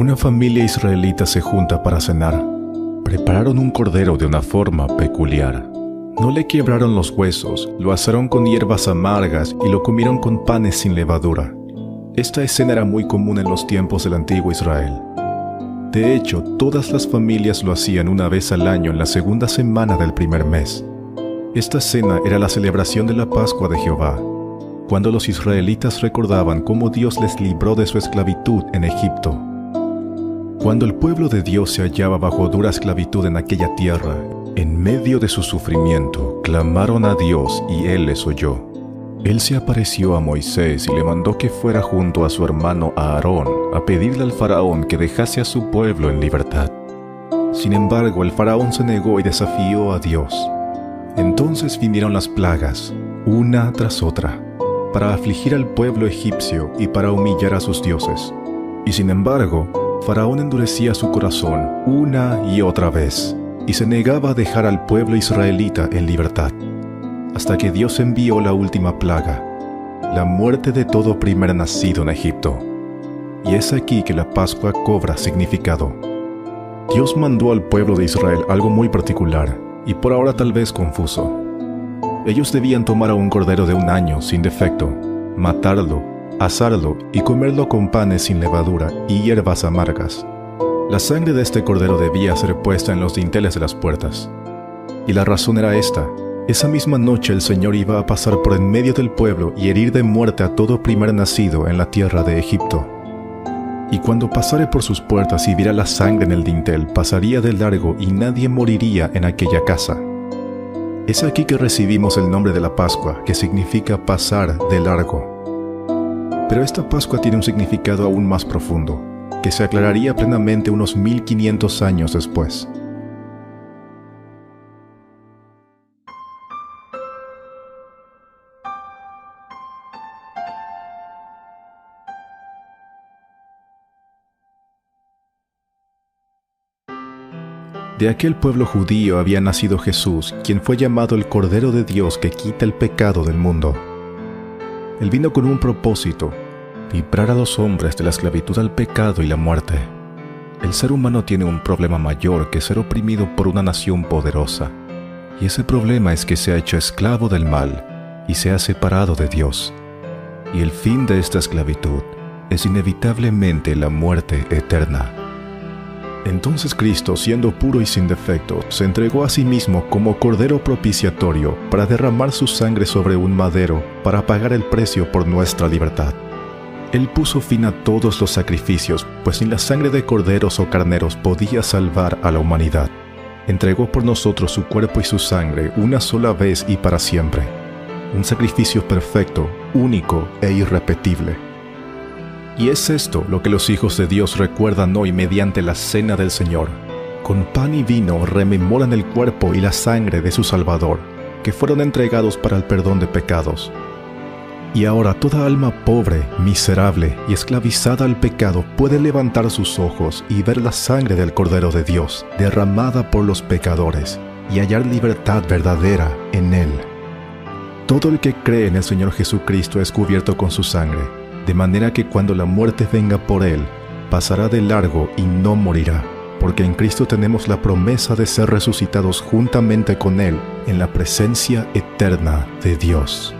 Una familia israelita se junta para cenar. Prepararon un cordero de una forma peculiar. No le quebraron los huesos, lo asaron con hierbas amargas y lo comieron con panes sin levadura. Esta escena era muy común en los tiempos del antiguo Israel. De hecho, todas las familias lo hacían una vez al año en la segunda semana del primer mes. Esta cena era la celebración de la Pascua de Jehová, cuando los israelitas recordaban cómo Dios les libró de su esclavitud en Egipto. Cuando el pueblo de Dios se hallaba bajo dura esclavitud en aquella tierra, en medio de su sufrimiento, clamaron a Dios y Él les oyó. Él se apareció a Moisés y le mandó que fuera junto a su hermano Aarón a pedirle al faraón que dejase a su pueblo en libertad. Sin embargo, el faraón se negó y desafió a Dios. Entonces vinieron las plagas, una tras otra, para afligir al pueblo egipcio y para humillar a sus dioses. Y sin embargo, Faraón endurecía su corazón una y otra vez, y se negaba a dejar al pueblo israelita en libertad, hasta que Dios envió la última plaga, la muerte de todo primer nacido en Egipto. Y es aquí que la Pascua cobra significado. Dios mandó al pueblo de Israel algo muy particular, y por ahora tal vez confuso. Ellos debían tomar a un cordero de un año sin defecto, matarlo, asarlo y comerlo con panes sin levadura y hierbas amargas. La sangre de este cordero debía ser puesta en los dinteles de las puertas. Y la razón era esta: esa misma noche el Señor iba a pasar por en medio del pueblo y herir de muerte a todo primer nacido en la tierra de Egipto. Y cuando pasare por sus puertas y viera la sangre en el dintel, pasaría de largo y nadie moriría en aquella casa. Es aquí que recibimos el nombre de la Pascua, que significa pasar de largo. Pero esta Pascua tiene un significado aún más profundo, que se aclararía plenamente unos 1500 años después. De aquel pueblo judío había nacido Jesús, quien fue llamado el Cordero de Dios que quita el pecado del mundo. Él vino con un propósito: librar a los hombres de la esclavitud al pecado y la muerte. El ser humano tiene un problema mayor que ser oprimido por una nación poderosa, y ese problema es que se ha hecho esclavo del mal y se ha separado de Dios. Y el fin de esta esclavitud es inevitablemente la muerte eterna. Entonces Cristo, siendo puro y sin defecto, se entregó a sí mismo como cordero propiciatorio para derramar su sangre sobre un madero para pagar el precio por nuestra libertad. Él puso fin a todos los sacrificios, pues ni la sangre de corderos o carneros podía salvar a la humanidad. Entregó por nosotros su cuerpo y su sangre una sola vez y para siempre. Un sacrificio perfecto, único e irrepetible. Y es esto lo que los hijos de Dios recuerdan hoy mediante la Cena del Señor. Con pan y vino rememoran el cuerpo y la sangre de su Salvador, que fueron entregados para el perdón de pecados. Y ahora toda alma pobre, miserable y esclavizada al pecado puede levantar sus ojos y ver la sangre del Cordero de Dios derramada por los pecadores y hallar libertad verdadera en Él. Todo el que cree en el Señor Jesucristo es cubierto con su sangre, de manera que cuando la muerte venga por Él, pasará de largo y no morirá, porque en Cristo tenemos la promesa de ser resucitados juntamente con Él en la presencia eterna de Dios.